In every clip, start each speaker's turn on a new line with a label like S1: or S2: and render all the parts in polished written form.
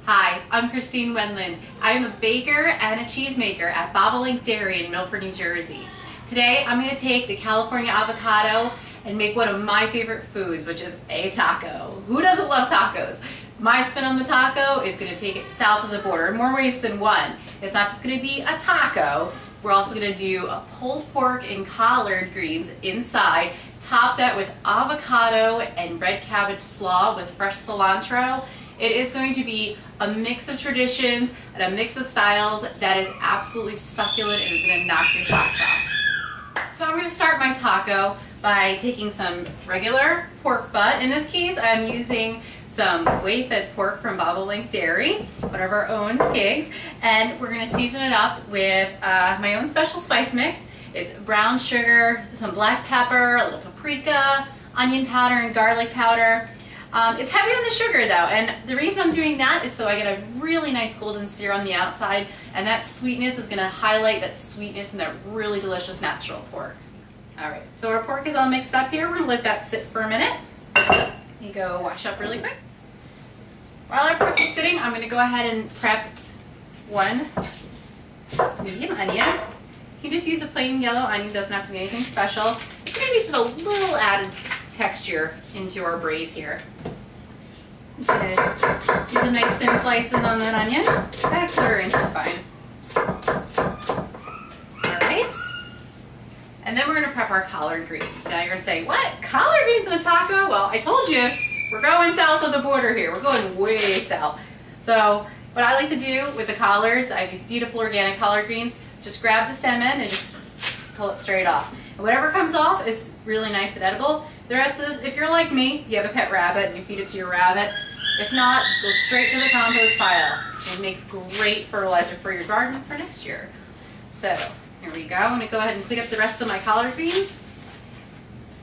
S1: Hi, I'm Christine Wendland. I am a baker and a cheesemaker at Bobolink Dairy in Milford, New Jersey. Today I'm going to take the California avocado and make one of my favorite foods, which is a taco. Who doesn't love tacos? My spin on the taco is going to take it south of the border in more ways than one. It's not just going to be a taco. We're also going to do a pulled pork and collard greens inside, top that with avocado and red cabbage slaw with fresh cilantro. It is going to be a mix of traditions and a mix of styles that is absolutely succulent and is going to knock your socks off. So I'm going to start my taco by taking some regular pork butt. In this case, I'm using some whey-fed pork from Bobolink Dairy, one of our own pigs, and we're going to season it up with my own special spice mix. It's brown sugar, some black pepper, a little paprika, onion powder, and garlic powder. It's heavy on the sugar though, and the reason I'm doing that is so I get a really nice golden sear on the outside, and that sweetness is going to highlight that sweetness and that really delicious natural pork. Alright, so our pork is all mixed up here. We're going to let that sit for a minute. You go wash up really quick. While our pork is sitting, I'm going to go ahead and prep one medium onion. You can just use a plain yellow onion, doesn't have to be anything special. It's going to be just a little added texture into our braise here. I'm going to use some nice thin slices on that onion. About a quarter inch is fine. Alright. And then we're going to prep our collard greens. Now you're going to say, what? Collard greens in a taco? Well, I told you, we're going south of the border here. We're going way south. So what I like to do with the collards, I have these beautiful organic collard greens. Just grab the stem end and just pull it straight off. And whatever comes off is really nice and edible. The rest of this, if you're like me, you have a pet rabbit and you feed it to your rabbit. If not, go straight to the compost pile. It makes great fertilizer for your garden for next year. So here we go. I'm going to go ahead and clean up the rest of my collard greens.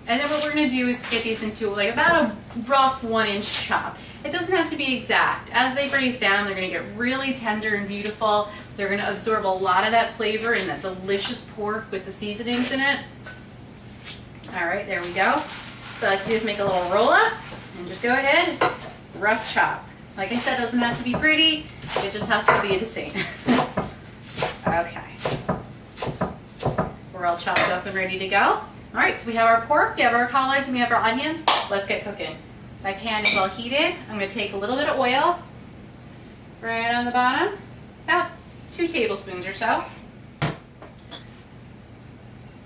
S1: And then what we're going to do is get these into like about a rough 1-inch chop. It doesn't have to be exact. As they braise down, they're going to get really tender and beautiful. They're going to absorb a lot of that flavor and that delicious pork with the seasonings in it. Alright, there we go. So I like to do is make a little roll up and just go ahead, rough chop. Like I said, it doesn't have to be pretty, it just has to be the same. Okay. We're all chopped up and ready to go. Alright, so we have our pork, we have our collards, and we have our onions. Let's get cooking. My pan is well heated. I'm going to take a little bit of oil right on the bottom, about 2 tablespoons or so.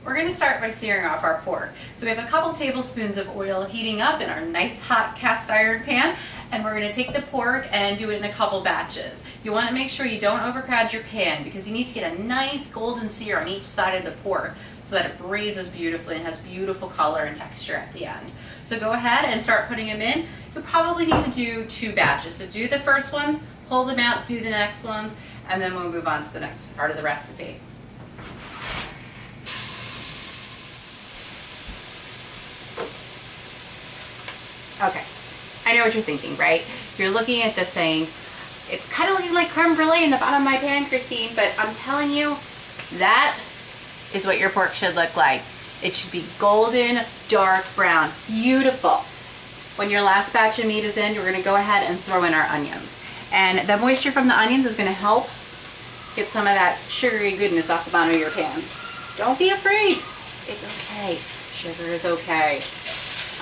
S1: We're going to start by searing off our pork. So we have a couple tablespoons of oil heating up in our nice hot cast iron pan, and we're going to take the pork and do it in a couple batches. You want to make sure you don't overcrowd your pan because you need to get a nice golden sear on each side of the pork so that it braises beautifully and has beautiful color and texture at the end. So go ahead and start putting them in. You'll probably need to do 2 batches. So do the first ones, pull them out, do the next ones, and then we'll move on to the next part of the recipe. Okay, I know what you're thinking, right? You're looking at this saying, it's kind of looking like creme brulee in the bottom of my pan, Christine, but I'm telling you, that is what your pork should look like. It should be golden, dark brown, beautiful. When your last batch of meat is in, you're going to go ahead and throw in our onions. And the moisture from the onions is going to help get some of that sugary goodness off the bottom of your pan. Don't be afraid. It's okay. Sugar is okay.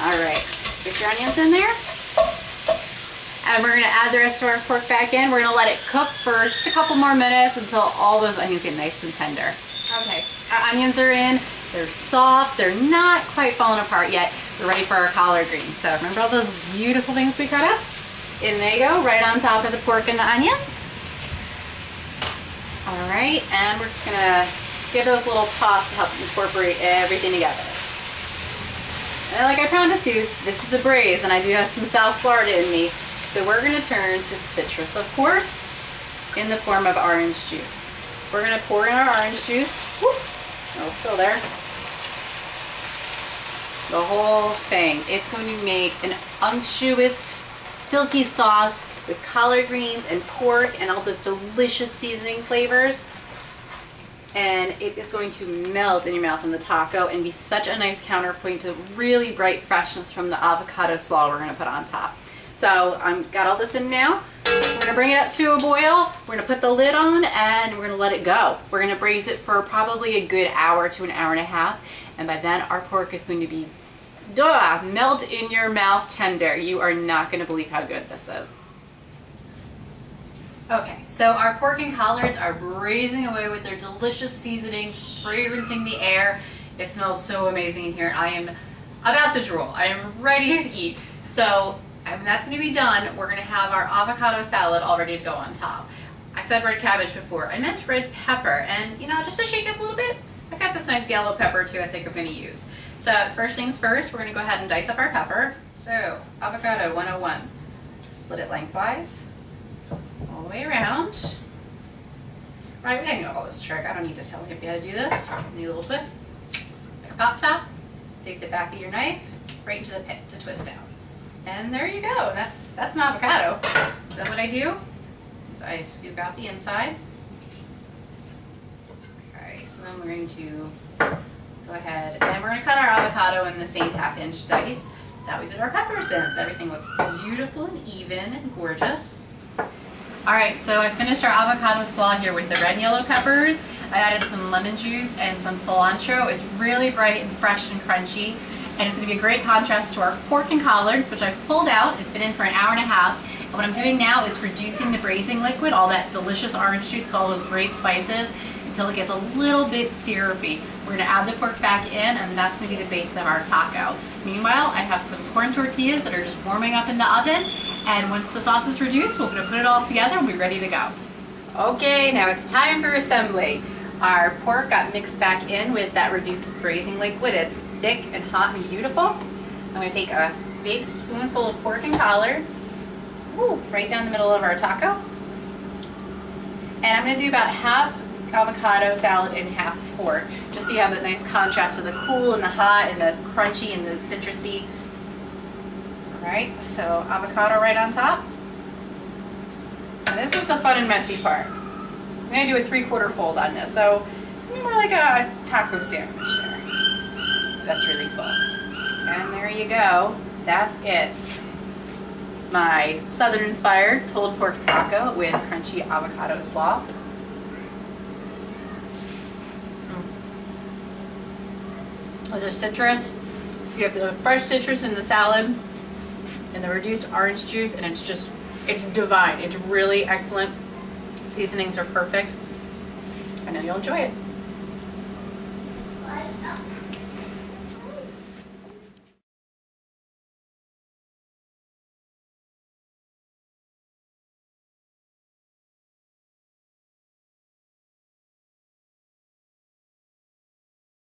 S1: All right. Get your onions in there. And we're going to add the rest of our pork back in. We're going to let it cook for just a couple more minutes until all those onions get nice and tender. Okay, our onions are in. They're soft. They're not quite falling apart yet. We're ready for our collard greens. So remember all those beautiful things we cut up? In they go, right on top of the pork and the onions. All right, and we're just going to give those a little toss to help incorporate everything together. And like I promised you, this is a braise, and I do have some South Florida in me. So we're going to turn to citrus, of course, in the form of orange juice. We're going to pour in our orange juice. Whoops, no, it's still there. The whole thing. It's going to make an unctuous, silky sauce with collard greens and pork and all those delicious seasoning flavors. And it is going to melt in your mouth in the taco and be such a nice counterpoint to really bright freshness from the avocado slaw we're going to put on top. So I've got all this in now. We're gonna bring it up to a boil. We're gonna put the lid on and we're gonna let it go. We're gonna braise it for probably a good hour to an hour and a half. And by then our pork is going to be melt in your mouth tender. You are not gonna believe how good this is. Okay, so our pork and collards are braising away with their delicious seasonings, fragrancing the air. It smells so amazing in here. I am about to drool. I am ready to eat. So when that's going to be done, we're going to have our avocado salad all ready to go on top. I said red cabbage before. I meant red pepper. And, you know, just to shake it up a little bit, I got this nice yellow pepper too I think I'm going to use. So first things first, we're going to go ahead and dice up our pepper. So avocado 101. Split it lengthwise, all the way around. Right, we know all this trick. I don't need to tell you how to do this. Need a little twist. Like a pop top. Take the back of your knife right into the pit to twist down. And there you go. That's an avocado. So then what I do is I scoop out the inside. Okay, so then we're going to go ahead and we're going to cut our avocado in the same 1/2-inch dice that we did our peppers in, so everything looks beautiful and even and gorgeous. Alright, so I finished our avocado slaw here with the red and yellow peppers. I added some lemon juice and some cilantro. It's really bright and fresh and crunchy. And it's going to be a great contrast to our pork and collards, which I've pulled out. It's been in for an hour and a half. And what I'm doing now is reducing the braising liquid, all that delicious orange juice with all those great spices, until it gets a little bit syrupy. We're going to add the pork back in, and that's going to be the base of our taco. Meanwhile, I have some corn tortillas that are just warming up in the oven. And once the sauce is reduced, we're going to put it all together and we'll be ready to go. Okay, now it's time for assembly. Our pork got mixed back in with that reduced braising liquid. It's thick and hot and beautiful. I'm going to take a big spoonful of pork and collards, right down the middle of our taco. And I'm going to do about half avocado salad and half pork, just so you have that nice contrast of the cool and the hot and the crunchy and the citrusy. Alright, so avocado right on top. And this is the fun and messy part. I'm going to do a 3/4 fold on this, so it's going to be more like a taco sandwich there. That's really full. And there you go. That's it. My Southern-inspired pulled pork taco with crunchy avocado slaw. With the citrus, you have the fresh citrus in the salad and the reduced orange juice, and it's divine. It's really excellent. Seasonings are perfect. I know you'll enjoy it.